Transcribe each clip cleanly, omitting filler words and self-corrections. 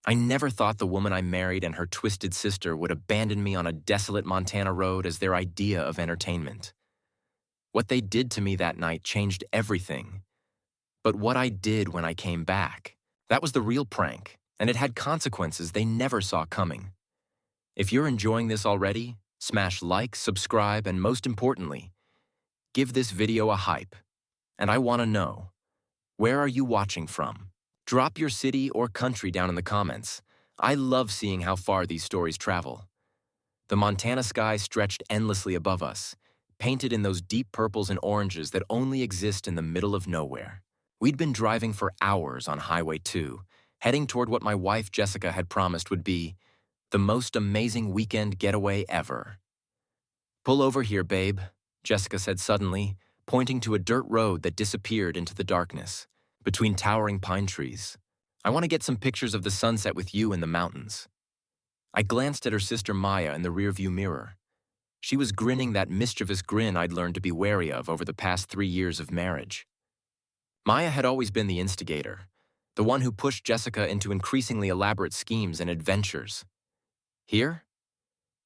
I never thought the woman I married and her twisted sister would abandon me on a desolate Montana road as their idea of entertainment. What they did to me that night changed everything. But what I did when I came back, that was the real prank, and it had consequences they never saw coming. If you're enjoying this already, smash like, subscribe, and most importantly, give this video a hype. And I want to know, where are you watching from? Drop your city or country down in the comments. I love seeing how far these stories travel. The Montana sky stretched endlessly above us, painted in those deep purples and oranges that only exist in the middle of nowhere. We'd been driving for hours on Highway 2, heading toward what my wife Jessica had promised would be the most amazing weekend getaway ever. "Pull over here, babe," Jessica said suddenly, pointing to a dirt road that disappeared into the darkness, between towering pine trees. "I want to get some pictures of the sunset with you in the mountains." I glanced at her sister Maya in the rearview mirror. She was grinning that mischievous grin I'd learned to be wary of over the past 3 years of marriage. Maya had always been the instigator, the one who pushed Jessica into increasingly elaborate schemes and adventures. "Here?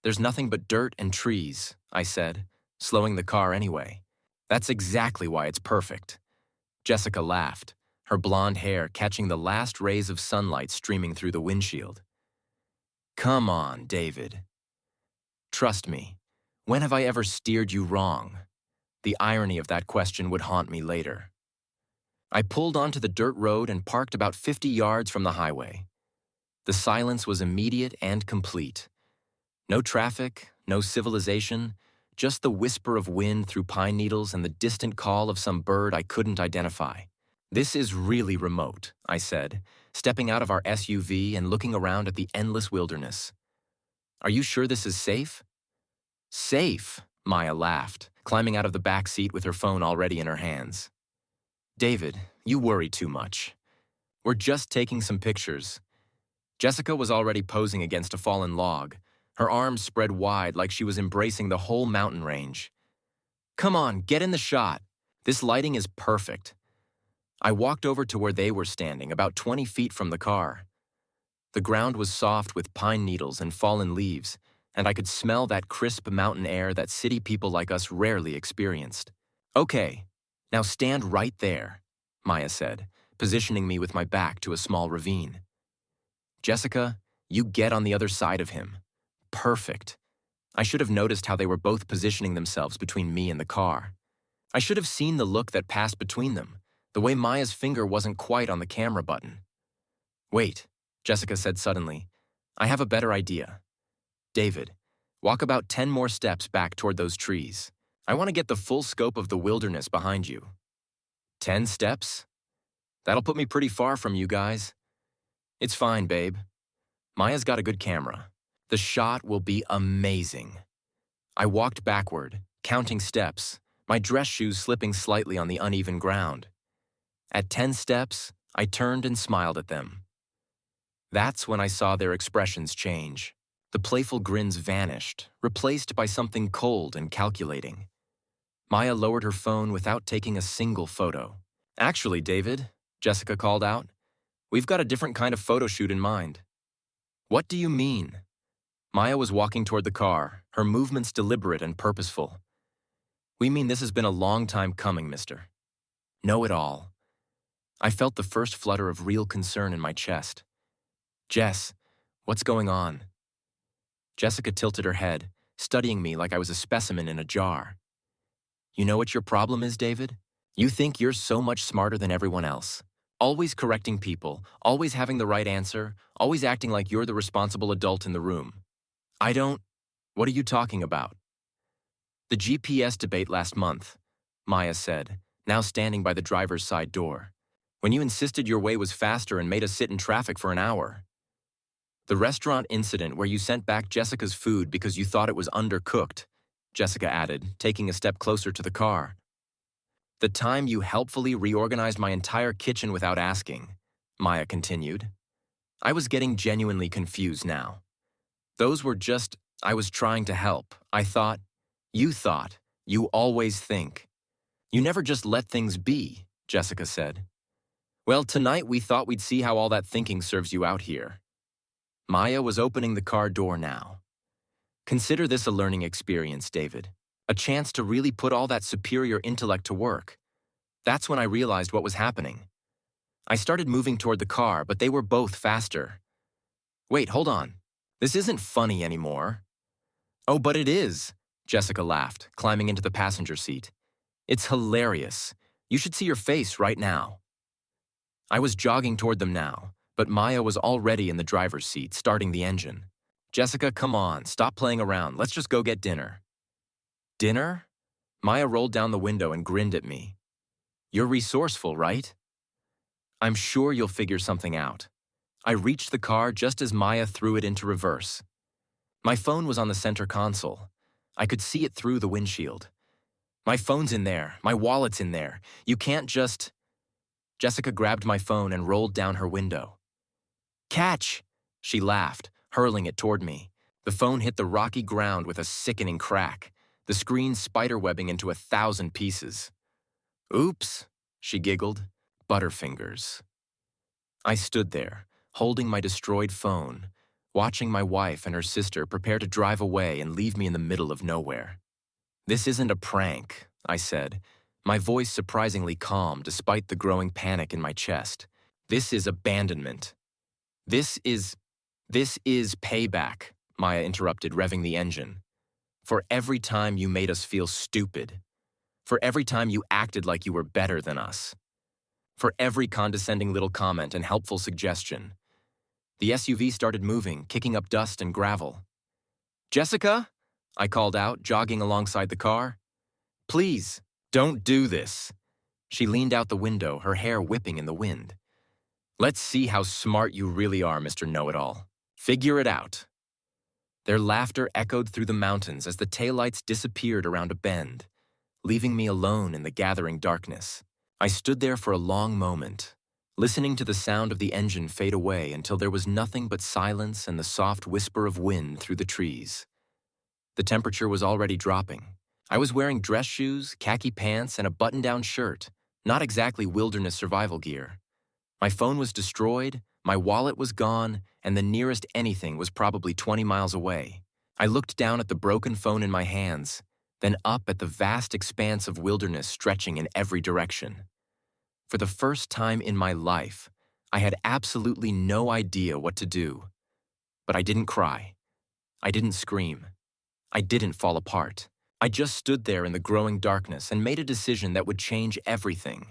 There's nothing but dirt and trees," I said, slowing the car anyway. "That's exactly why it's perfect." Jessica laughed, her blonde hair catching the last rays of sunlight streaming through the windshield. "Come on, David. Trust me, when have I ever steered you wrong?" The irony of that question would haunt me later. I pulled onto the dirt road and parked about 50 yards from the highway. The silence was immediate and complete. No traffic, no civilization, just the whisper of wind through pine needles and the distant call of some bird I couldn't identify. "This is really remote," I said, stepping out of our SUV and looking around at the endless wilderness. "Are you sure this is safe?" "Safe?" Maya laughed, climbing out of the back seat with her phone already in her hands. "David, you worry too much. We're just taking some pictures." Jessica was already posing against a fallen log, her arms spread wide like she was embracing the whole mountain range. "Come on, get in the shot. This lighting is perfect." I walked over to where they were standing, about 20 feet from the car. The ground was soft with pine needles and fallen leaves, and I could smell that crisp mountain air that city people like us rarely experienced. "Okay, now stand right there," Maya said, positioning me with my back to a small ravine. "Jessica, you get on the other side of him." Perfect. I should have noticed how they were both positioning themselves between me and the car. I should have seen the look that passed between them, the way Maya's finger wasn't quite on the camera button. "Wait," Jessica said suddenly. "I have a better idea. David, walk about 10 more steps back toward those trees. I want to get the full scope of the wilderness behind you." 10 steps? That'll put me pretty far from you guys. "It's fine, babe. Maya's got a good camera. The shot will be amazing." I walked backward, counting steps, my dress shoes slipping slightly on the uneven ground. At 10 steps, I turned and smiled at them. That's when I saw their expressions change. The playful grins vanished, replaced by something cold and calculating. Maya lowered her phone without taking a single photo. "Actually, David," Jessica called out, "we've got a different kind of photo shoot in mind." "What do you mean?" Maya was walking toward the car, her movements deliberate and purposeful. "We mean this has been a long time coming, mister." "Know it all." I felt the first flutter of real concern in my chest. "Jess, what's going on?" Jessica tilted her head, studying me like I was a specimen in a jar. "You know what your problem is, David? You think you're so much smarter than everyone else. Always correcting people, always having the right answer, always acting like you're the responsible adult in the room. I don't... What are you talking about?" "The GPS debate last month," Maya said, now standing by the driver's side door. "When you insisted your way was faster and made us sit in traffic for an hour. The restaurant incident where you sent back Jessica's food because you thought it was undercooked," Jessica added, taking a step closer to the car. "The time you helpfully reorganized my entire kitchen without asking," Maya continued. I was getting genuinely confused now. Those were just, I was trying to help. I thought, you always think. "You never just let things be," Jessica said. "Well, tonight we thought we'd see how all that thinking serves you out here," Maya was opening the car door now. Consider this a learning experience, David. A chance to really put all that superior intellect to work. That's when I realized what was happening. I started moving toward the car, but they were both faster. Wait, hold on. This isn't funny anymore. Oh, but it is, Jessica laughed, climbing into the passenger seat. It's hilarious. You should see your face right now. I was jogging toward them now, but Maya was already in the driver's seat, starting the engine. Jessica, come on, stop playing around. Let's just go get dinner. Dinner? Maya rolled down the window and grinned at me. You're resourceful, right? I'm sure you'll figure something out. I reached the car just as Maya threw it into reverse. My phone was on the center console. I could see it through the windshield. My phone's in there. My wallet's in there. You can't just... Jessica grabbed my phone and rolled down her window. Catch! She laughed, hurling it toward me. The phone hit the rocky ground with a sickening crack, the screen spiderwebbing into 1,000 pieces. Oops, she giggled. Butterfingers. I stood there, holding my destroyed phone, watching my wife and her sister prepare to drive away and leave me in the middle of nowhere. This isn't a prank, I said, my voice surprisingly calm despite the growing panic in my chest. This is abandonment. This is payback, Maya interrupted, revving the engine. For every time you made us feel stupid. For every time you acted like you were better than us. For every condescending little comment and helpful suggestion. The SUV started moving, kicking up dust and gravel. Jessica? I called out, jogging alongside the car. Please, don't do this. She leaned out the window, her hair whipping in the wind. Let's see how smart you really are, Mr. Know-It-All. Figure it out. Their laughter echoed through the mountains as the taillights disappeared around a bend, leaving me alone in the gathering darkness. I stood there for a long moment, listening to the sound of the engine fade away until there was nothing but silence and the soft whisper of wind through the trees. The temperature was already dropping. I was wearing dress shoes, khaki pants, and a button-down shirt, not exactly wilderness survival gear. My phone was destroyed, my wallet was gone, and the nearest anything was probably 20 miles away. I looked down at the broken phone in my hands, then up at the vast expanse of wilderness stretching in every direction. For the first time in my life, I had absolutely no idea what to do. But I didn't cry. I didn't scream. I didn't fall apart. I just stood there in the growing darkness and made a decision that would change everything.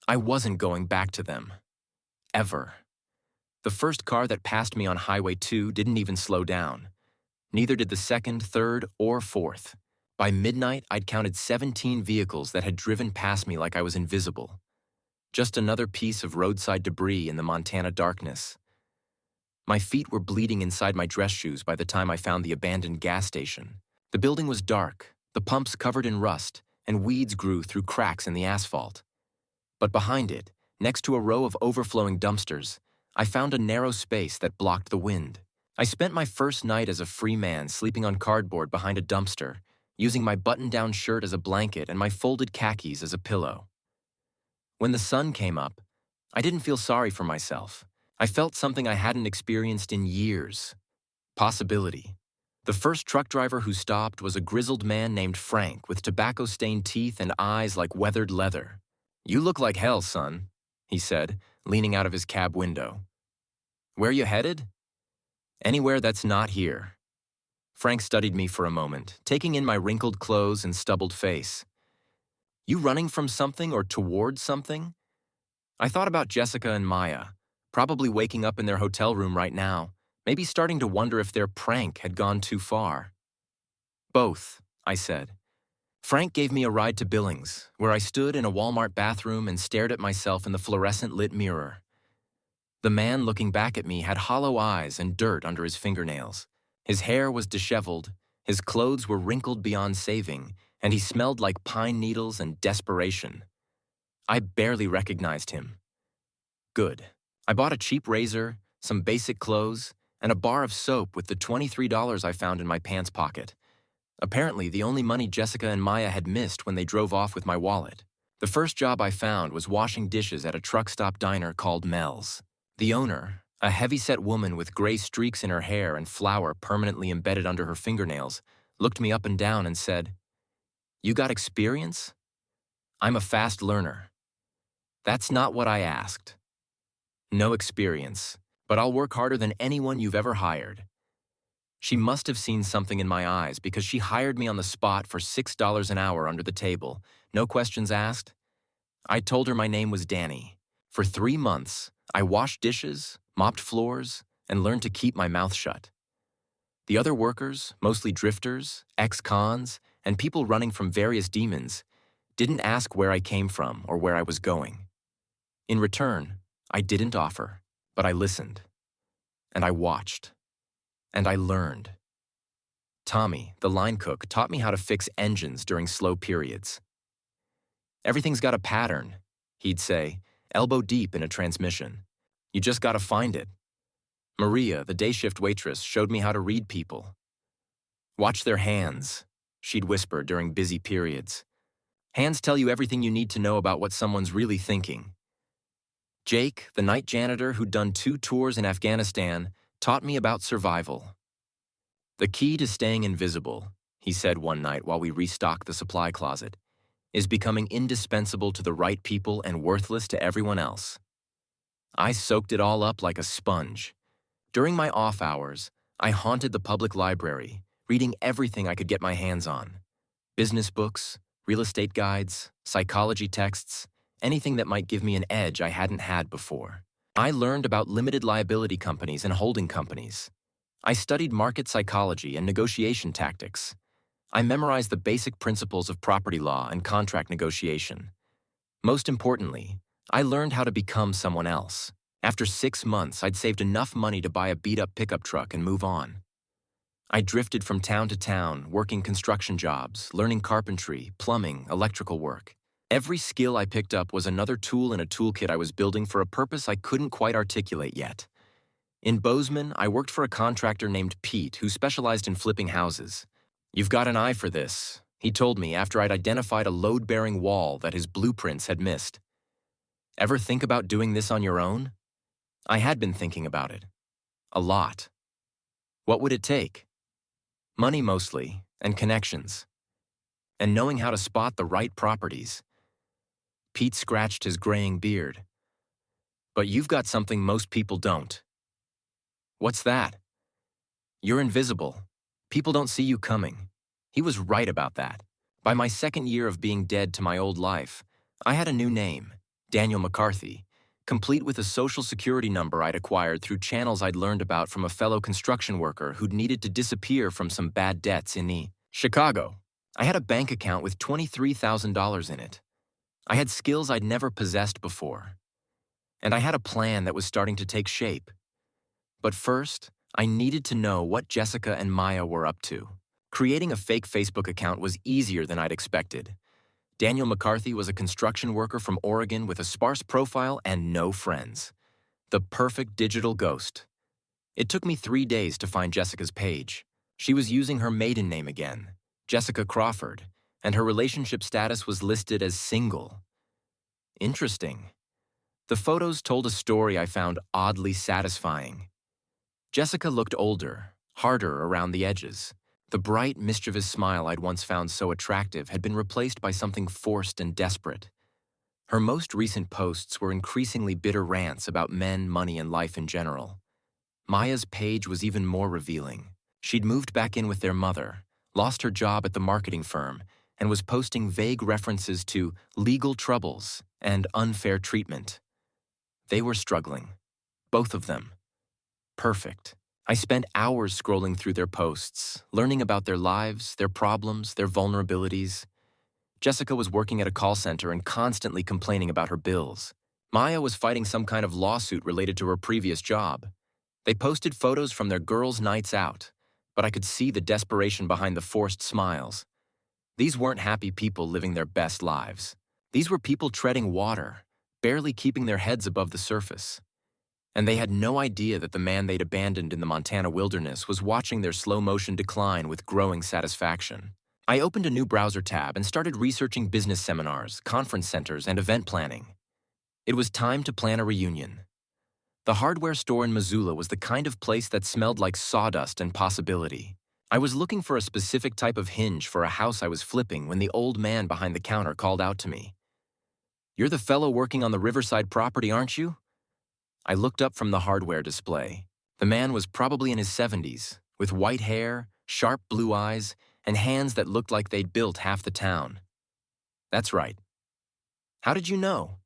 I wasn't going back to them. Ever. The first car that passed me on Highway 2 didn't even slow down. Neither did the second, third, or fourth. By midnight, I'd counted 17 vehicles that had driven past me like I was invisible. Just another piece of roadside debris in the Montana darkness. My feet were bleeding inside my dress shoes by the time I found the abandoned gas station. The building was dark, the pumps covered in rust, and weeds grew through cracks in the asphalt. But behind it, next to a row of overflowing dumpsters, I found a narrow space that blocked the wind. I spent my first night as a free man sleeping on cardboard behind a dumpster, using my button-down shirt as a blanket and my folded khakis as a pillow. When the sun came up, I didn't feel sorry for myself. I felt something I hadn't experienced in years. Possibility. The first truck driver who stopped was a grizzled man named Frank with tobacco-stained teeth and eyes like weathered leather. "You look like hell, son," he said, leaning out of his cab window. "Where you headed?" "Anywhere that's not here." Frank studied me for a moment, taking in my wrinkled clothes and stubbled face. "You running from something or towards something?" I thought about Jessica and Maya, probably waking up in their hotel room right now, maybe starting to wonder if their prank had gone too far. "Both," I said. Frank gave me a ride to Billings, where I stood in a Walmart bathroom and stared at myself in the fluorescent-lit mirror. The man looking back at me had hollow eyes and dirt under his fingernails. His hair was disheveled, his clothes were wrinkled beyond saving, and he smelled like pine needles and desperation. I barely recognized him. Good. I bought a cheap razor, some basic clothes, and a bar of soap with the $23 I found in my pants pocket. Apparently, the only money Jessica and Maya had missed when they drove off with my wallet. The first job I found was washing dishes at a truck stop diner called Mel's. The owner, A heavy-set woman with gray streaks in her hair and flour permanently embedded under her fingernails looked me up and down and said, "You got experience? I'm a fast learner." That's not what I asked. No experience, but I'll work harder than anyone you've ever hired. She must have seen something in my eyes because she hired me on the spot for $6 an hour under the table. No questions asked. I told her my name was Danny. For 3 months, I washed dishes, mopped floors, and learned to keep my mouth shut. The other workers, mostly drifters, ex-cons, and people running from various demons, didn't ask where I came from or where I was going. In return, I didn't offer, but I listened. And I watched. And I learned. Tommy, the line cook, taught me how to fix engines during slow periods. "Everything's got a pattern," he'd say, elbow deep in a transmission. "You just gotta find it." Maria, the day shift waitress, showed me how to read people. "Watch their hands," she'd whisper during busy periods. "Hands tell you everything you need to know about what someone's really thinking." Jake, the night janitor who'd done 2 tours in Afghanistan, taught me about survival. "The key to staying invisible," he said one night while we restocked the supply closet, "is becoming indispensable to the right people and worthless to everyone else." I soaked it all up like a sponge. During my off hours, I haunted the public library, reading everything I could get my hands on. Business books, real estate guides, psychology texts, anything that might give me an edge I hadn't had before. I learned about limited liability companies and holding companies. I studied market psychology and negotiation tactics. I memorized the basic principles of property law and contract negotiation. Most importantly, I learned how to become someone else. After 6 months, I'd saved enough money to buy a beat-up pickup truck and move on. I drifted from town to town, working construction jobs, learning carpentry, plumbing, electrical work. Every skill I picked up was another tool in a toolkit I was building for a purpose I couldn't quite articulate yet. In Bozeman, I worked for a contractor named Pete who specialized in flipping houses. "You've got an eye for this," he told me after I'd identified a load-bearing wall that his blueprints had missed. "Ever think about doing this on your own?" I had been thinking about it. A lot. What would it take? Money mostly, and connections. And knowing how to spot the right properties. Pete scratched his graying beard. "But you've got something most people don't." "What's that?" "You're invisible. People don't see you coming." He was right about that. By my 2nd year of being dead to my old life, I had a new name, Daniel McCarthy, complete with a social security number I'd acquired through channels I'd learned about from a fellow construction worker who'd needed to disappear from some bad debts in Chicago. I had a bank account with $23,000 in it. I had skills I'd never possessed before. And I had a plan that was starting to take shape. But first, I needed to know what Jessica and Maya were up to. Creating a fake Facebook account was easier than I'd expected. Daniel McCarthy was a construction worker from Oregon with a sparse profile and no friends. The perfect digital ghost. It took me 3 days to find Jessica's page. She was using her maiden name again, Jessica Crawford, and her relationship status was listed as single. Interesting. The photos told a story I found oddly satisfying. Jessica looked older, harder around the edges. The bright, mischievous smile I'd once found so attractive had been replaced by something forced and desperate. Her most recent posts were increasingly bitter rants about men, money, and life in general. Maya's page was even more revealing. She'd moved back in with their mother, lost her job at the marketing firm, and was posting vague references to legal troubles and unfair treatment. They were struggling. Both of them. Perfect. I spent hours scrolling through their posts, learning about their lives, their problems, their vulnerabilities. Jessica was working at a call center and constantly complaining about her bills. Maya was fighting some kind of lawsuit related to her previous job. They posted photos from their girls' nights out, but I could see the desperation behind the forced smiles. These weren't happy people living their best lives. These were people treading water, barely keeping their heads above the surface. And they had no idea that the man they'd abandoned in the Montana wilderness was watching their slow-motion decline with growing satisfaction. I opened a new browser tab and started researching business seminars, conference centers, and event planning. It was time to plan a reunion. The hardware store in Missoula was the kind of place that smelled like sawdust and possibility. I was looking for a specific type of hinge for a house I was flipping when the old man behind the counter called out to me. "You're the fellow working on the Riverside property, aren't you?" I looked up from the hardware display. The man was probably in his 70s, with white hair, sharp blue eyes, and hands that looked like they'd built half the town. "That's right." "How did you know?"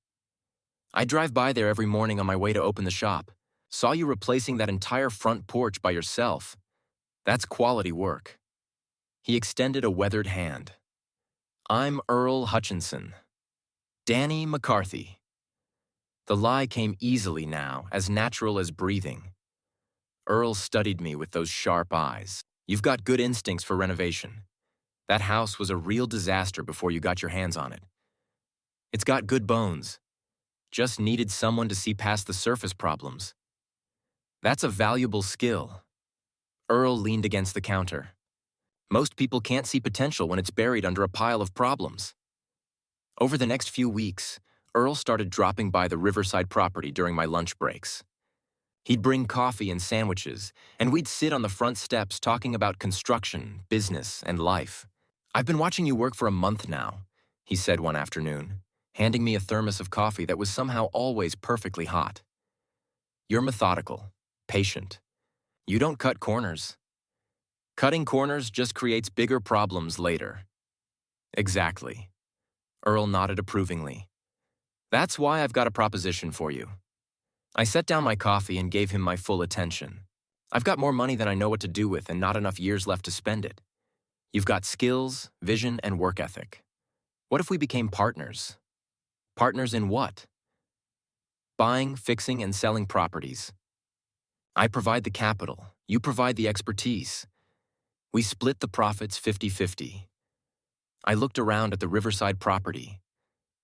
"I drive by there every morning on my way to open the shop. Saw you replacing that entire front porch by yourself. That's quality work." He extended a weathered hand. "I'm Earl Hutchinson. Danny McCarthy." The lie came easily now, as natural as breathing. Earl studied me with those sharp eyes. "You've got good instincts for renovation. That house was a real disaster before you got your hands on it. It's got good bones. Just needed someone to see past the surface problems. That's a valuable skill." Earl leaned against the counter. "Most people can't see potential when it's buried under a pile of problems." Over the next few weeks, Earl started dropping by the Riverside property during my lunch breaks. He'd bring coffee and sandwiches, and we'd sit on the front steps talking about construction, business, and life. "I've been watching you work for a month now," he said one afternoon, handing me a thermos of coffee that was somehow always perfectly hot. "You're methodical, patient. You don't cut corners. Cutting corners just creates bigger problems later." "Exactly." Earl nodded approvingly. "That's why I've got a proposition for you." I set down my coffee and gave him my full attention. "I've got more money than I know what to do with and not enough years left to spend it. You've got skills, vision, and work ethic. What if we became partners?" "Partners in what?" "Buying, fixing, and selling properties. I provide the capital, you provide the expertise. We split the profits 50-50. I looked around at the Riverside property,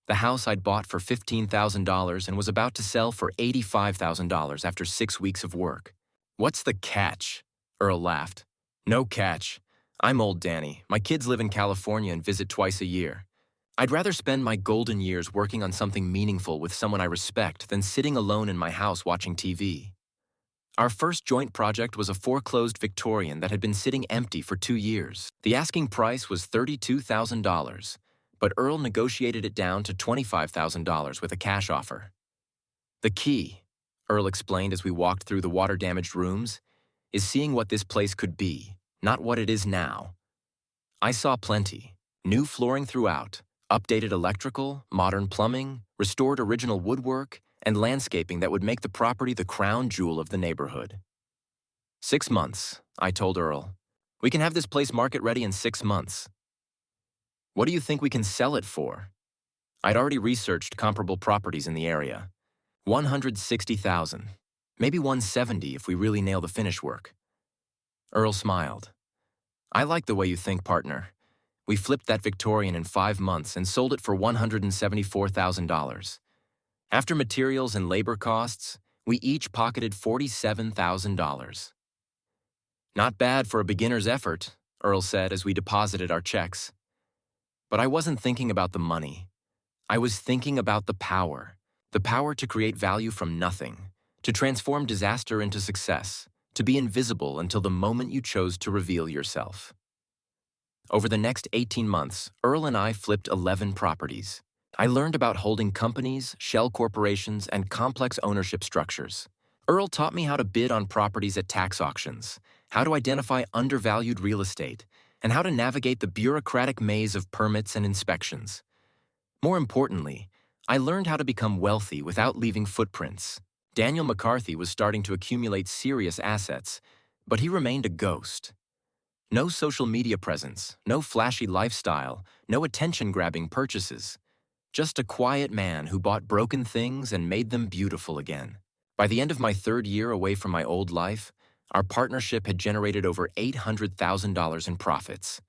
the house I'd bought for $15,000 and was about to sell for $85,000 after 6 weeks of work. "What's the catch?" Earl laughed. "No catch. I'm old Danny. My kids live in California and visit twice a year. I'd rather spend my golden years working on something meaningful with someone I respect than sitting alone in my house watching TV." Our first joint project was a foreclosed Victorian that had been sitting empty for 2 years. The asking price was $32,000, but Earl negotiated it down to $25,000 with a cash offer. "The key," Earl explained as we walked through the water-damaged rooms, "is seeing what this place could be, not what it is now." I saw plenty. New flooring throughout, updated electrical, modern plumbing, restored original woodwork, and landscaping that would make the property the crown jewel of the neighborhood. 6 months, I told Earl. "We can have this place market ready in 6 months." "What do you think we can sell it for?" I'd already researched comparable properties in the area. 160,000, maybe 170 if we really nail the finish work. Earl smiled. "I like the way you think, partner. We flipped that Victorian in 5 months and sold it for $174,000. After materials and labor costs, we each pocketed $47,000. "Not bad for a beginner's effort," Earl said as we deposited our checks. But I wasn't thinking about the money. I was thinking about the power to create value from nothing, to transform disaster into success, to be invisible until the moment you chose to reveal yourself. Over the next 18 months, Earl and I flipped 11 properties. I learned about holding companies, shell corporations, and complex ownership structures. Earl taught me how to bid on properties at tax auctions, how to identify undervalued real estate, and how to navigate the bureaucratic maze of permits and inspections. More importantly, I learned how to become wealthy without leaving footprints. Daniel McCarthy was starting to accumulate serious assets, but he remained a ghost. No social media presence, no flashy lifestyle, no attention-grabbing purchases. Just a quiet man who bought broken things and made them beautiful again. By the end of my 3rd year away from my old life, our partnership had generated over $800,000 in profits.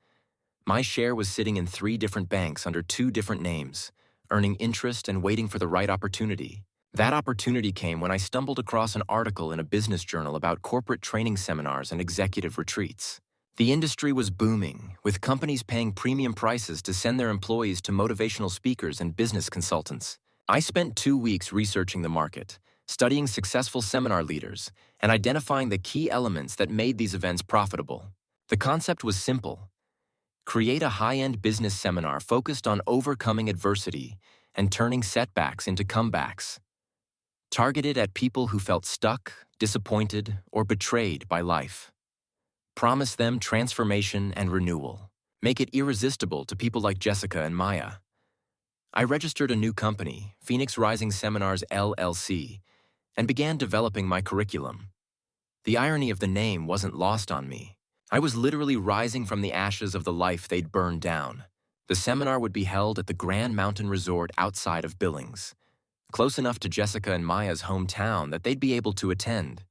My share was sitting in 3 different banks under 2 different names, earning interest and waiting for the right opportunity. That opportunity came when I stumbled across an article in a business journal about corporate training seminars and executive retreats. The industry was booming, with companies paying premium prices to send their employees to motivational speakers and business consultants. I spent 2 weeks researching the market, studying successful seminar leaders, and identifying the key elements that made these events profitable. The concept was simple: create a high-end business seminar focused on overcoming adversity and turning setbacks into comebacks. Targeted at people who felt stuck, disappointed, or betrayed by life. Promise them transformation and renewal. Make it irresistible to people like Jessica and Maya. I registered a new company, Phoenix Rising Seminars LLC, and began developing my curriculum. The irony of the name wasn't lost on me. I was literally rising from the ashes of the life they'd burned down. The seminar would be held at the Grand Mountain Resort outside of Billings, close enough to Jessica and Maya's hometown that they'd be able to attend.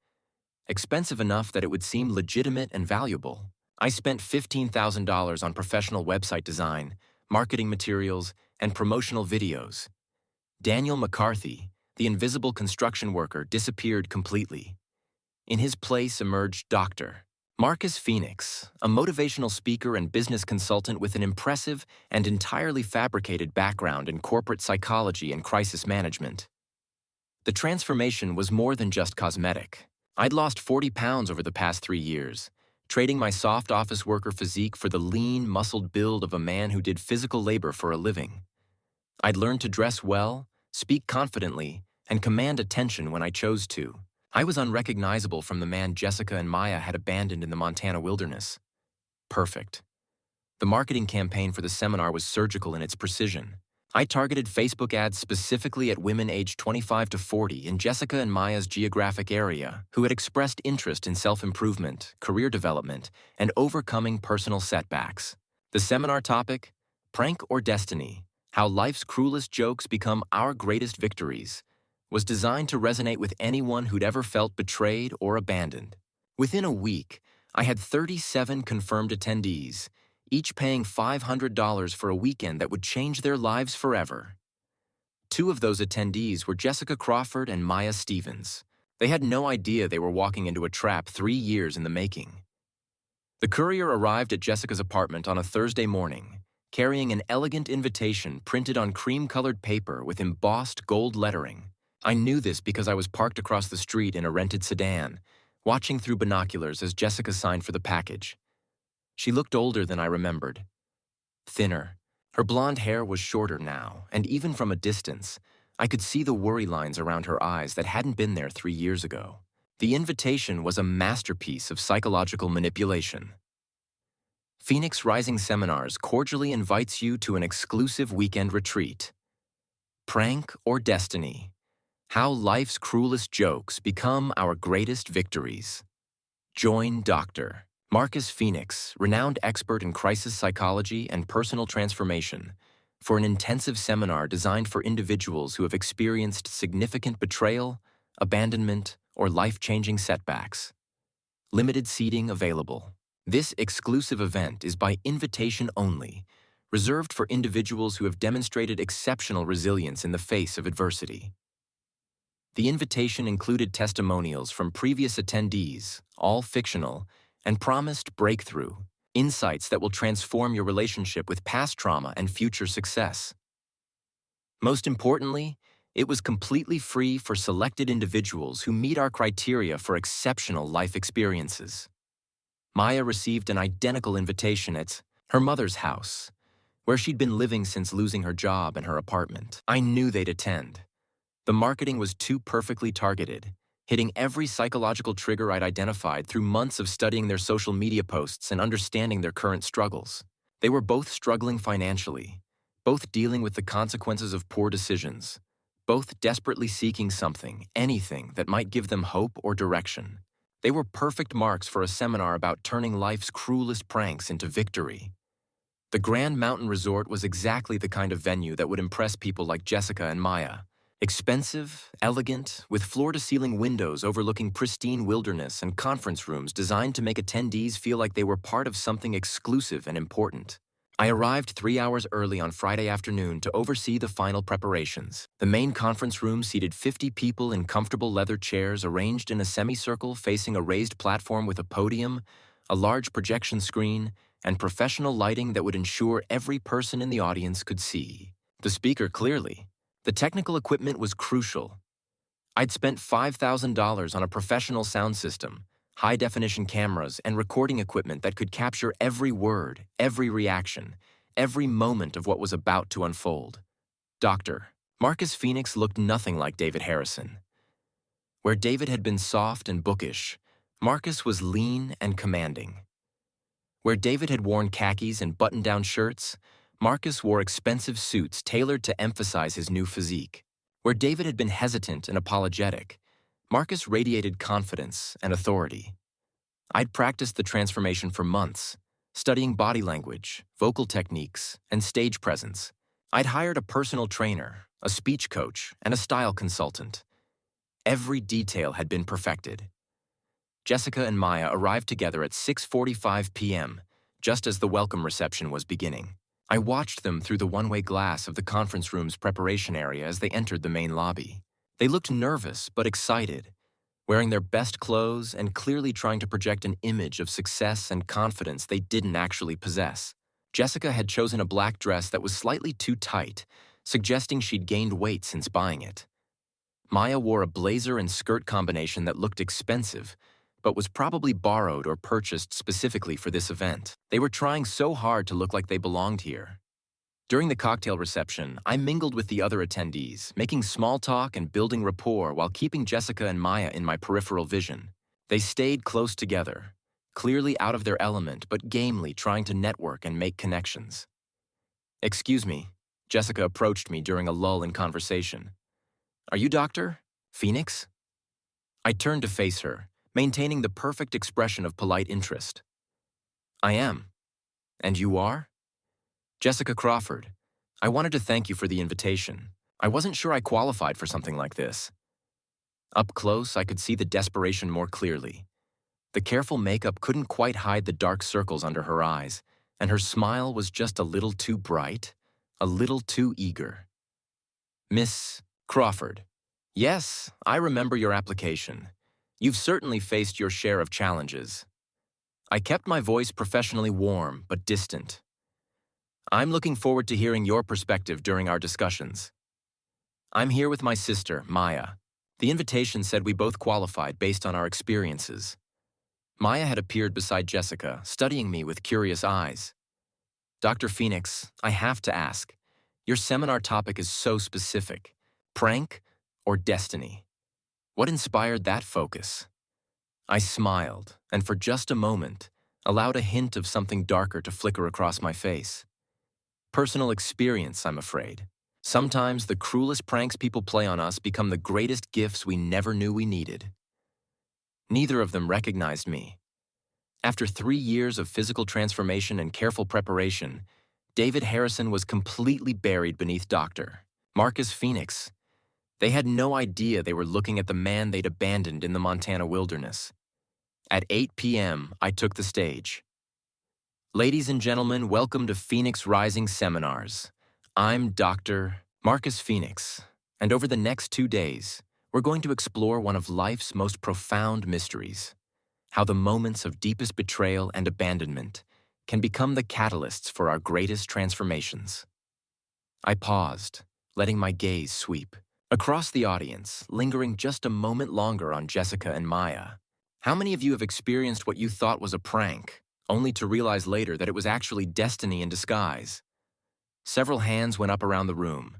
Expensive enough that it would seem legitimate and valuable. I spent $15,000 on professional website design, marketing materials, and promotional videos. Daniel McCarthy, the invisible construction worker, disappeared completely. In his place emerged Dr. Marcus Phoenix, a motivational speaker and business consultant with an impressive and entirely fabricated background in corporate psychology and crisis management. The transformation was more than just cosmetic. I'd lost 40 pounds over the past 3 years, trading my soft office worker physique for the lean, muscled build of a man who did physical labor for a living. I'd learned to dress well, speak confidently, and command attention when I chose to. I was unrecognizable from the man Jessica and Maya had abandoned in the Montana wilderness. Perfect. The marketing campaign for the seminar was surgical in its precision. I targeted Facebook ads specifically at women aged 25 to 40 in Jessica and Maya's geographic area who had expressed interest in self-improvement, career development, and overcoming personal setbacks. The seminar topic: Prank or Destiny: How Life's Cruelest Jokes Become Our Greatest Victories, was designed to resonate with anyone who'd ever felt betrayed or abandoned. Within a week, I had 37 confirmed attendees, each paying $500 for a weekend that would change their lives forever. 2 of those attendees were Jessica Crawford and Maya Stevens. They had no idea they were walking into a trap 3 years in the making. The courier arrived at Jessica's apartment on a Thursday morning, carrying an elegant invitation printed on cream-colored paper with embossed gold lettering. I knew this because I was parked across the street in a rented sedan, watching through binoculars as Jessica signed for the package. She looked older than I remembered. Thinner. Her blonde hair was shorter now, and even from a distance, I could see the worry lines around her eyes that hadn't been there 3 years ago. The invitation was a masterpiece of psychological manipulation. Phoenix Rising Seminars cordially invites you to an exclusive weekend retreat. Prank or Destiny: How Life's Cruelest Jokes Become Our Greatest Victories. Join Dr. Marcus Phoenix, renowned expert in crisis psychology and personal transformation, for an intensive seminar designed for individuals who have experienced significant betrayal, abandonment, or life-changing setbacks. Limited seating available. This exclusive event is by invitation only, reserved for individuals who have demonstrated exceptional resilience in the face of adversity. The invitation included testimonials from previous attendees, all fictional, and promised breakthrough, insights that will transform your relationship with past trauma and future success. Most importantly, it was completely free for selected individuals who meet our criteria for exceptional life experiences. Maya received an identical invitation at her mother's house, where she'd been living since losing her job and her apartment. I knew they'd attend. The marketing was too perfectly targeted, hitting every psychological trigger I'd identified through months of studying their social media posts and understanding their current struggles. They were both struggling financially, both dealing with the consequences of poor decisions, both desperately seeking something, anything that might give them hope or direction. They were perfect marks for a seminar about turning life's cruelest pranks into victory. The Grand Mountain Resort was exactly the kind of venue that would impress people like Jessica and Maya. Expensive, elegant, with floor-to-ceiling windows overlooking pristine wilderness and conference rooms designed to make attendees feel like they were part of something exclusive and important. I arrived 3 hours early on Friday afternoon to oversee the final preparations. The main conference room seated 50 people in comfortable leather chairs arranged in a semicircle facing a raised platform with a podium, a large projection screen, and professional lighting that would ensure every person in the audience could see the speaker clearly. The technical equipment was crucial. I'd spent $5,000 on a professional sound system, high-definition cameras, and recording equipment that could capture every word, every reaction, every moment of what was about to unfold. Doctor. Marcus Phoenix looked nothing like David Harrison. Where David had been soft and bookish, Marcus was lean and commanding. Where David had worn khakis and button-down shirts, Marcus wore expensive suits tailored to emphasize his new physique. Where David had been hesitant and apologetic, Marcus radiated confidence and authority. I'd practiced the transformation for months, studying body language, vocal techniques, and stage presence. I'd hired a personal trainer, a speech coach, and a style consultant. Every detail had been perfected. Jessica and Maya arrived together at 6:45 p.m., just as the welcome reception was beginning. I watched them through the one-way glass of the conference room's preparation area as they entered the main lobby. They looked nervous but excited, wearing their best clothes and clearly trying to project an image of success and confidence they didn't actually possess. Jessica had chosen a black dress that was slightly too tight, suggesting she'd gained weight since buying it. Maya wore a blazer and skirt combination that looked expensive, but was probably borrowed or purchased specifically for this event. They were trying so hard to look like they belonged here. During the cocktail reception, I mingled with the other attendees, making small talk and building rapport while keeping Jessica and Maya in my peripheral vision. They stayed close together, clearly out of their element but gamely trying to network and make connections. "Excuse me," Jessica approached me during a lull in conversation. "Are you Dr. Phoenix?" I turned to face her, maintaining the perfect expression of polite interest. "I am. And you are?" "Jessica Crawford. I wanted to thank you for the invitation. I wasn't sure I qualified for something like this." Up close, I could see the desperation more clearly. The careful makeup couldn't quite hide the dark circles under her eyes, and her smile was just a little too bright, a little too eager. "Miss Crawford. Yes, I remember your application. You've certainly faced your share of challenges." I kept my voice professionally warm but distant. "I'm looking forward to hearing your perspective during our discussions. I'm here with my sister, Maya. The invitation said we both qualified based on our experiences." Maya had appeared beside Jessica, studying me with curious eyes. "Dr. Phoenix, I have to ask, your seminar topic is so specific. Prank or destiny? What inspired that focus?" I smiled, and for just a moment, allowed a hint of something darker to flicker across my face. "Personal experience, I'm afraid. Sometimes the cruelest pranks people play on us become the greatest gifts we never knew we needed." Neither of them recognized me. After 3 years of physical transformation and careful preparation, David Harrison was completely buried beneath Dr. Marcus Phoenix. They had no idea they were looking at the man they'd abandoned in the Montana wilderness. At 8 p.m., I took the stage. "Ladies and gentlemen, welcome to Phoenix Rising Seminars. I'm Dr. Marcus Phoenix, and over the next 2 days, we're going to explore one of life's most profound mysteries, how the moments of deepest betrayal and abandonment can become the catalysts for our greatest transformations." I paused, letting my gaze sweep across the audience, lingering just a moment longer on Jessica and Maya. How many of you have experienced what you thought was a prank, only to realize later that it was actually destiny in disguise? Several hands went up around the room.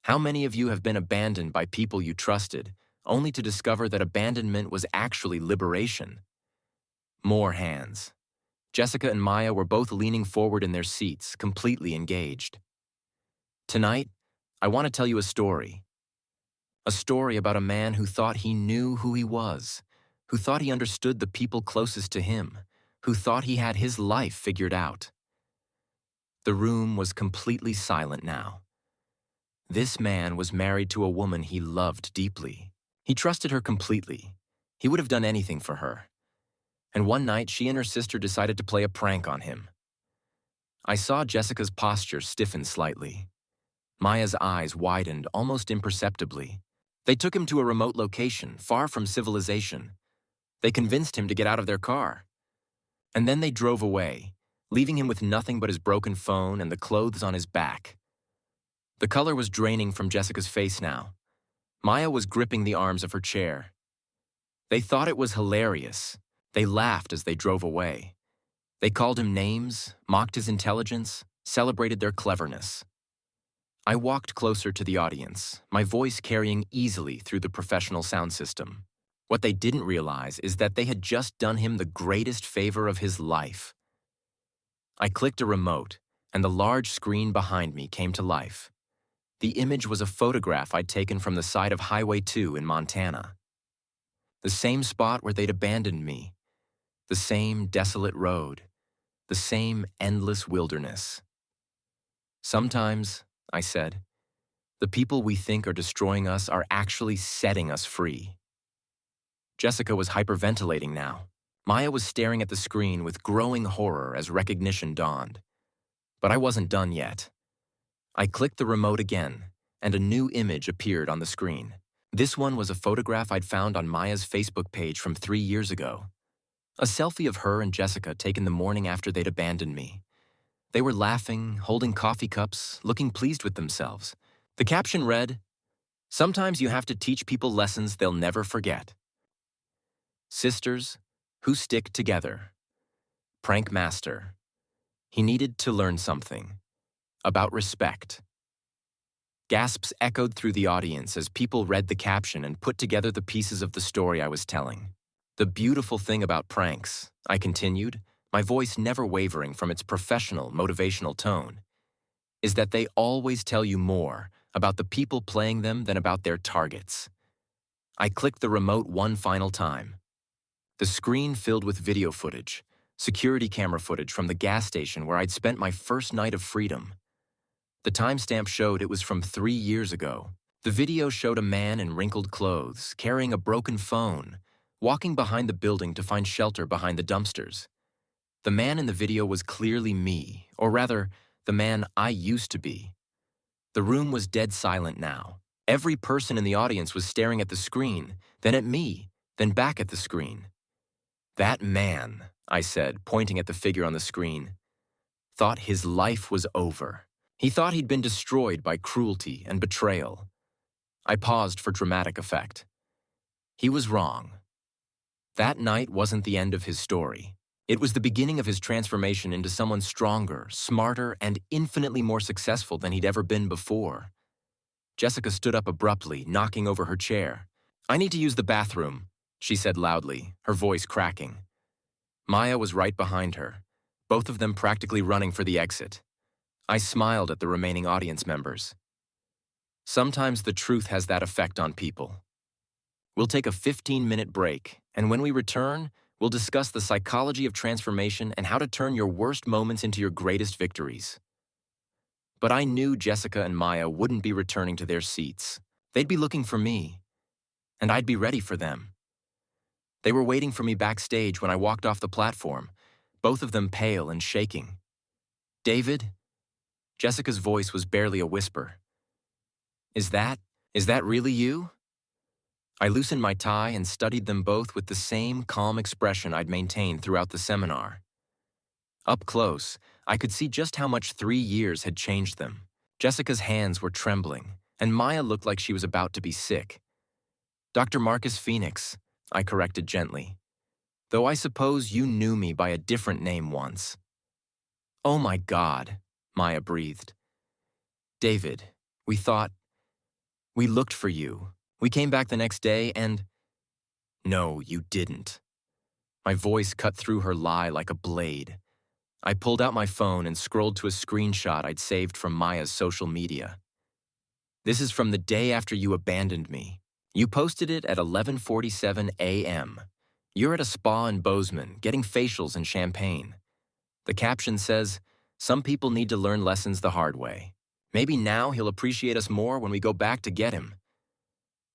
How many of you have been abandoned by people you trusted, only to discover that abandonment was actually liberation? More hands. Jessica and Maya were both leaning forward in their seats, completely engaged. Tonight, I want to tell you a story. A story about a man who thought he knew who he was, who thought he understood the people closest to him, who thought he had his life figured out. The room was completely silent now. This man was married to a woman he loved deeply. He trusted her completely. He would have done anything for her. And one night, she and her sister decided to play a prank on him. I saw Jessica's posture stiffen slightly. Maya's eyes widened almost imperceptibly. They took him to a remote location, far from civilization. They convinced him to get out of their car. And then they drove away, leaving him with nothing but his broken phone and the clothes on his back. The color was draining from Jessica's face now. Maya was gripping the arms of her chair. They thought it was hilarious. They laughed as they drove away. They called him names, mocked his intelligence, celebrated their cleverness. I walked closer to the audience, my voice carrying easily through the professional sound system. What they didn't realize is that they had just done him the greatest favor of his life. I clicked a remote, and the large screen behind me came to life. The image was a photograph I'd taken from the side of Highway 2 in Montana. The same spot where they'd abandoned me. The same desolate road. The same endless wilderness. Sometimes, I said, the people we think are destroying us are actually setting us free. Jessica was hyperventilating now. Maya was staring at the screen with growing horror as recognition dawned. But I wasn't done yet. I clicked the remote again, and a new image appeared on the screen. This one was a photograph I'd found on Maya's Facebook page from 3 years ago. A selfie of her and Jessica taken the morning after they'd abandoned me. They were laughing, holding coffee cups, looking pleased with themselves. The caption read, "Sometimes you have to teach people lessons they'll never forget. Sisters who stick together. Prank master. He needed to learn something. About respect." Gasps echoed through the audience as people read the caption and put together the pieces of the story I was telling. The beautiful thing about pranks, I continued, my voice never wavering from its professional, motivational tone, is that they always tell you more about the people playing them than about their targets. I clicked the remote one final time. The screen filled with video footage, security camera footage from the gas station where I'd spent my first night of freedom. The timestamp showed it was from 3 years ago. The video showed a man in wrinkled clothes, carrying a broken phone, walking behind the building to find shelter behind the dumpsters. The man in the video was clearly me, or rather, the man I used to be. The room was dead silent now. Every person in the audience was staring at the screen, then at me, then back at the screen. That man, I said, pointing at the figure on the screen, thought his life was over. He thought he'd been destroyed by cruelty and betrayal. I paused for dramatic effect. He was wrong. That night wasn't the end of his story. It was the beginning of his transformation into someone stronger, smarter, and infinitely more successful than he'd ever been before. Jessica stood up abruptly, knocking over her chair. "I need to use the bathroom," she said loudly, her voice cracking. Maya was right behind her, both of them practically running for the exit. I smiled at the remaining audience members. Sometimes the truth has that effect on people. We'll take a 15-minute break, and when we return, we'll discuss the psychology of transformation and how to turn your worst moments into your greatest victories. But I knew Jessica and Maya wouldn't be returning to their seats. They'd be looking for me, and I'd be ready for them. They were waiting for me backstage when I walked off the platform, both of them pale and shaking. "David?" Jessica's voice was barely a whisper. Is that really you?" I loosened my tie and studied them both with the same calm expression I'd maintained throughout the seminar. Up close, I could see just how much 3 years had changed them. Jessica's hands were trembling, and Maya looked like she was about to be sick. "Dr. Marcus Phoenix," I corrected gently. "Though I suppose you knew me by a different name once." "Oh my God," Maya breathed. "David, we looked for you. We came back the next day and—" "No, you didn't." My voice cut through her lie like a blade. I pulled out my phone and scrolled to a screenshot I'd saved from Maya's social media. "This is from the day after you abandoned me. You posted it at 11:47 a.m. You're at a spa in Bozeman, getting facials and champagne. The caption says, 'Some people need to learn lessons the hard way. Maybe now he'll appreciate us more when we go back to get him.'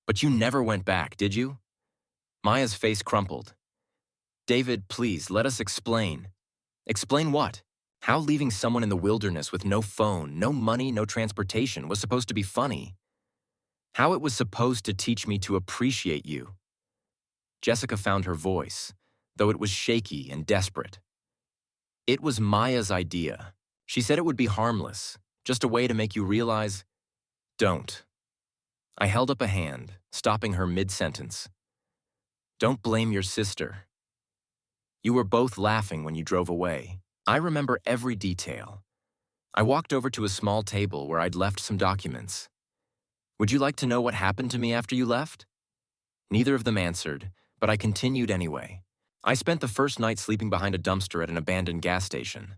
But you never went back, did you?" Maya's face crumpled. "David, please, let us explain." "Explain what? How leaving someone in the wilderness with no phone, no money, no transportation was supposed to be funny? How it was supposed to teach me to appreciate you?" Jessica found her voice, though it was shaky and desperate. "It was Maya's idea. She said it would be harmless, just a way to make you realize—" "Don't." I held up a hand, stopping her mid-sentence. Don't blame your sister. You were both laughing when you drove away. I remember every detail. I walked over to a small table where I'd left some documents. Would you like to know what happened to me after you left? Neither of them answered, but I continued anyway. I spent the first night sleeping behind a dumpster at an abandoned gas station.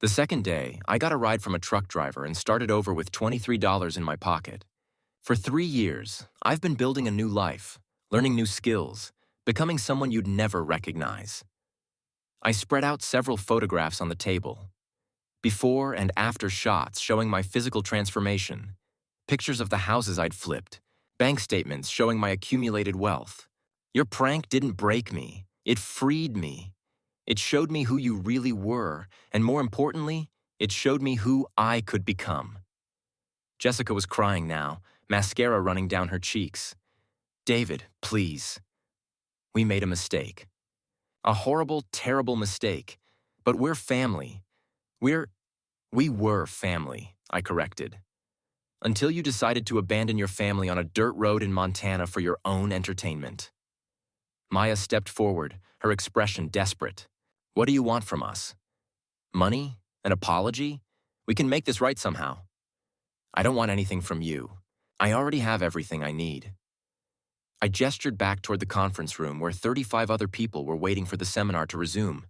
The second day, I got a ride from a truck driver and started over with $23 in my pocket. For 3 years, I've been building a new life, learning new skills, becoming someone you'd never recognize. I spread out several photographs on the table. Before and after shots showing my physical transformation, pictures of the houses I'd flipped, bank statements showing my accumulated wealth. Your prank didn't break me, it freed me. It showed me who you really were, and more importantly, it showed me who I could become. Jessica was crying now, mascara running down her cheeks. David, please. We made a mistake. A horrible, terrible mistake. But we're family. We were family, I corrected. Until you decided to abandon your family on a dirt road in Montana for your own entertainment. Maya stepped forward, her expression desperate. What do you want from us? Money? An apology? We can make this right somehow. I don't want anything from you. I already have everything I need. I gestured back toward the conference room where 35 other people were waiting for the seminar to resume.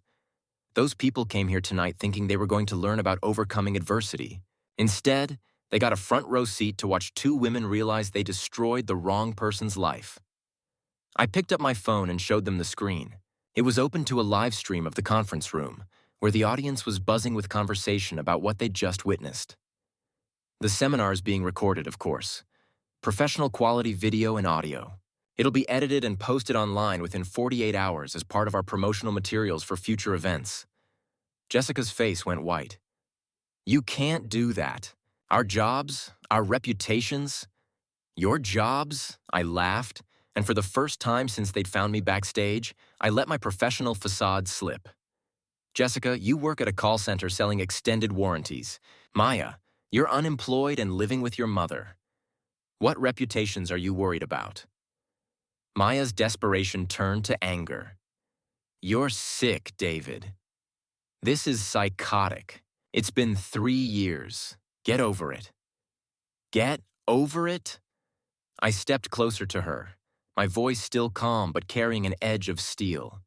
Those people came here tonight thinking they were going to learn about overcoming adversity. Instead, they got a front row seat to watch two women realize they destroyed the wrong person's life. I picked up my phone and showed them the screen. It was open to a live stream of the conference room, where the audience was buzzing with conversation about what they'd just witnessed. The seminar is being recorded, of course. Professional quality video and audio. It'll be edited and posted online within 48 hours as part of our promotional materials for future events. Jessica's face went white. You can't do that. Our jobs, our reputations. Your jobs? I laughed, and for the first time since they'd found me backstage, I let my professional facade slip. Jessica, you work at a call center selling extended warranties. Maya, you're unemployed and living with your mother. What reputations are you worried about? Maya's desperation turned to anger. You're sick, David. This is psychotic. It's been 3 years. Get over it. Get over it? I stepped closer to her, my voice still calm but carrying an edge of steel.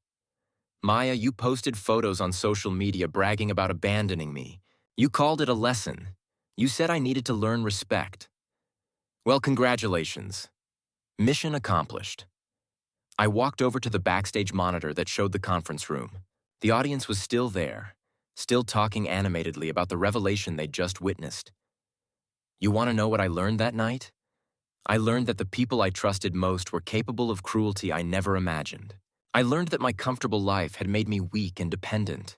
Maya, you posted photos on social media bragging about abandoning me. You called it a lesson. You said I needed to learn respect. Well, congratulations. Mission accomplished. I walked over to the backstage monitor that showed the conference room. The audience was still there, still talking animatedly about the revelation they'd just witnessed. You want to know what I learned that night? I learned that the people I trusted most were capable of cruelty I never imagined. I learned that my comfortable life had made me weak and dependent.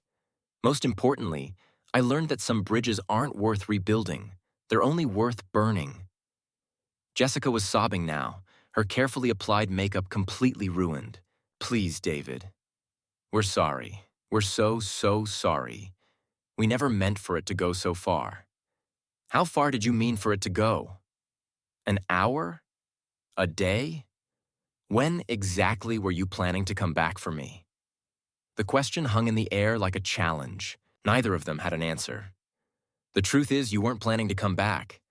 Most importantly, I learned that some bridges aren't worth rebuilding. They're only worth burning. Jessica was sobbing now, her carefully applied makeup completely ruined. Please, David. We're sorry. We're so sorry. We never meant for it to go so far. How far did you mean for it to go? An hour? A day? When exactly were you planning to come back for me? The question hung in the air like a challenge. Neither of them had an answer. The truth is, you weren't planning to come back.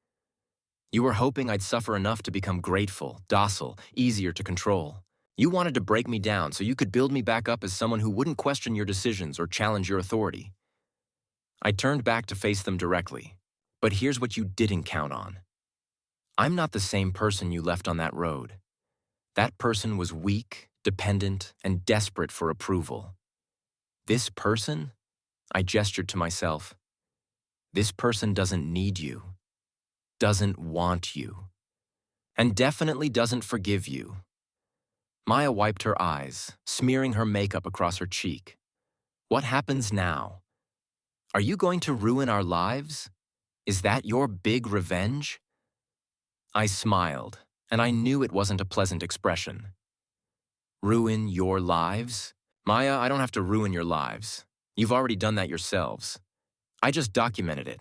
You were hoping I'd suffer enough to become grateful, docile, easier to control. You wanted to break me down so you could build me back up as someone who wouldn't question your decisions or challenge your authority. I turned back to face them directly. But here's what you didn't count on. I'm not the same person you left on that road. That person was weak, dependent, and desperate for approval. This person? I gestured to myself. This person doesn't need you, doesn't want you, and definitely doesn't forgive you. Maya wiped her eyes, smearing her makeup across her cheek. What happens now? Are you going to ruin our lives? Is that your big revenge? I smiled, and I knew it wasn't a pleasant expression. Ruin your lives? Maya, I don't have to ruin your lives. You've already done that yourselves. I just documented it.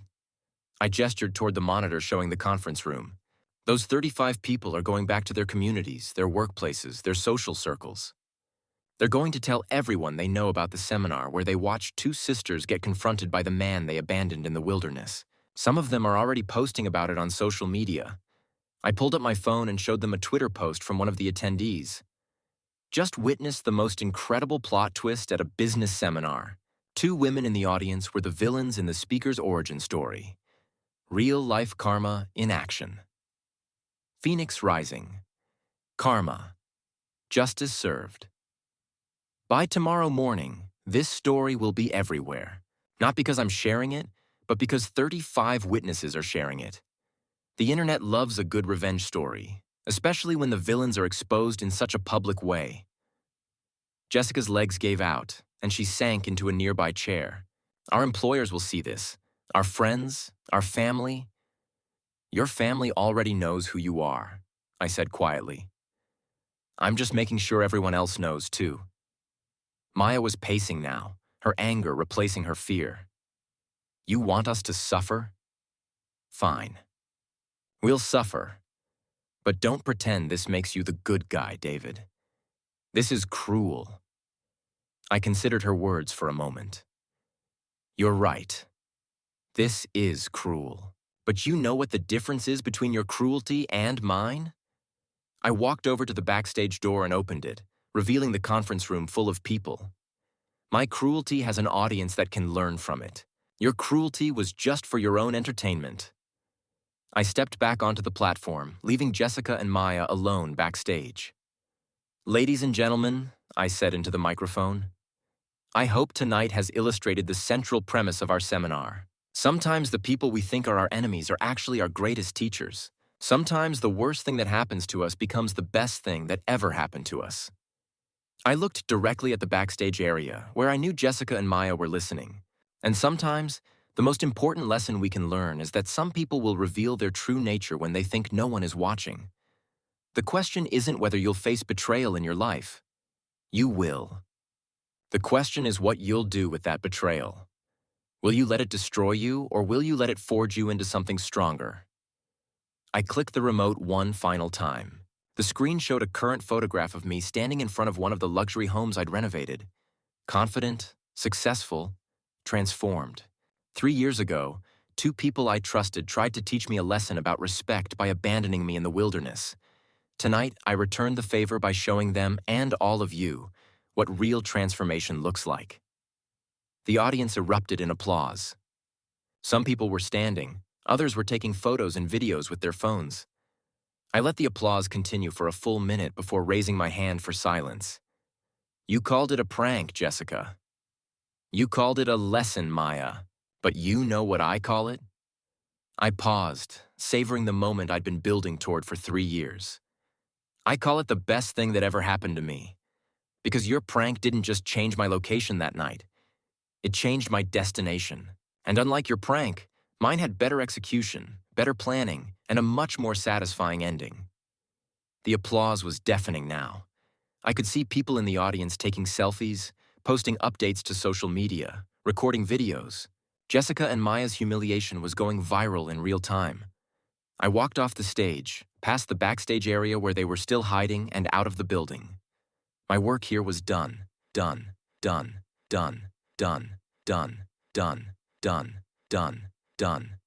I gestured toward the monitor showing the conference room. Those 35 people are going back to their communities, their workplaces, their social circles. They're going to tell everyone they know about the seminar where they watched two sisters get confronted by the man they abandoned in the wilderness. Some of them are already posting about it on social media. I pulled up my phone and showed them a Twitter post from one of the attendees. Just witnessed the most incredible plot twist at a business seminar. Two women in the audience were the villains in the speaker's origin story. Real-life karma in action. Phoenix Rising. Karma. Justice served. By tomorrow morning, this story will be everywhere. Not because I'm sharing it, but because 35 witnesses are sharing it. The internet loves a good revenge story, especially when the villains are exposed in such a public way. Jessica's legs gave out, and she sank into a nearby chair. Our employers will see this. Our friends, our family. Your family already knows who you are, I said quietly. I'm just making sure everyone else knows, too. Maya was pacing now, her anger replacing her fear. You want us to suffer? Fine. We'll suffer. But don't pretend this makes you the good guy, David. This is cruel. I considered her words for a moment. You're right. This is cruel. But you know what the difference is between your cruelty and mine? I walked over to the backstage door and opened it, revealing the conference room full of people. My cruelty has an audience that can learn from it. Your cruelty was just for your own entertainment. I stepped back onto the platform, leaving Jessica and Maya alone backstage. Ladies and gentlemen, I said into the microphone, I hope tonight has illustrated the central premise of our seminar. Sometimes the people we think are our enemies are actually our greatest teachers. Sometimes the worst thing that happens to us becomes the best thing that ever happened to us. I looked directly at the backstage area, where I knew Jessica and Maya were listening. And sometimes, the most important lesson we can learn is that some people will reveal their true nature when they think no one is watching. The question isn't whether you'll face betrayal in your life. You will. The question is what you'll do with that betrayal. Will you let it destroy you, or will you let it forge you into something stronger? I clicked the remote one final time. The screen showed a current photograph of me standing in front of one of the luxury homes I'd renovated. Confident, successful, transformed. 3 years ago, two people I trusted tried to teach me a lesson about respect by abandoning me in the wilderness. Tonight, I returned the favor by showing them, and all of you, what real transformation looks like. The audience erupted in applause. Some people were standing, others were taking photos and videos with their phones. I let the applause continue for a full minute before raising my hand for silence. You called it a prank, Jessica. You called it a lesson, Maya. But you know what I call it? I paused, savoring the moment I'd been building toward for 3 years. I call it the best thing that ever happened to me. Because your prank didn't just change my location that night. It changed my destination. And unlike your prank, mine had better execution, better planning, and a much more satisfying ending. The applause was deafening now. I could see people in the audience taking selfies, posting updates to social media, recording videos. Jessica and Maya's humiliation was going viral in real time. I walked off the stage, past the backstage area where they were still hiding, and out of the building. My work here was done, done, done, done, done, done, done, done, done, done.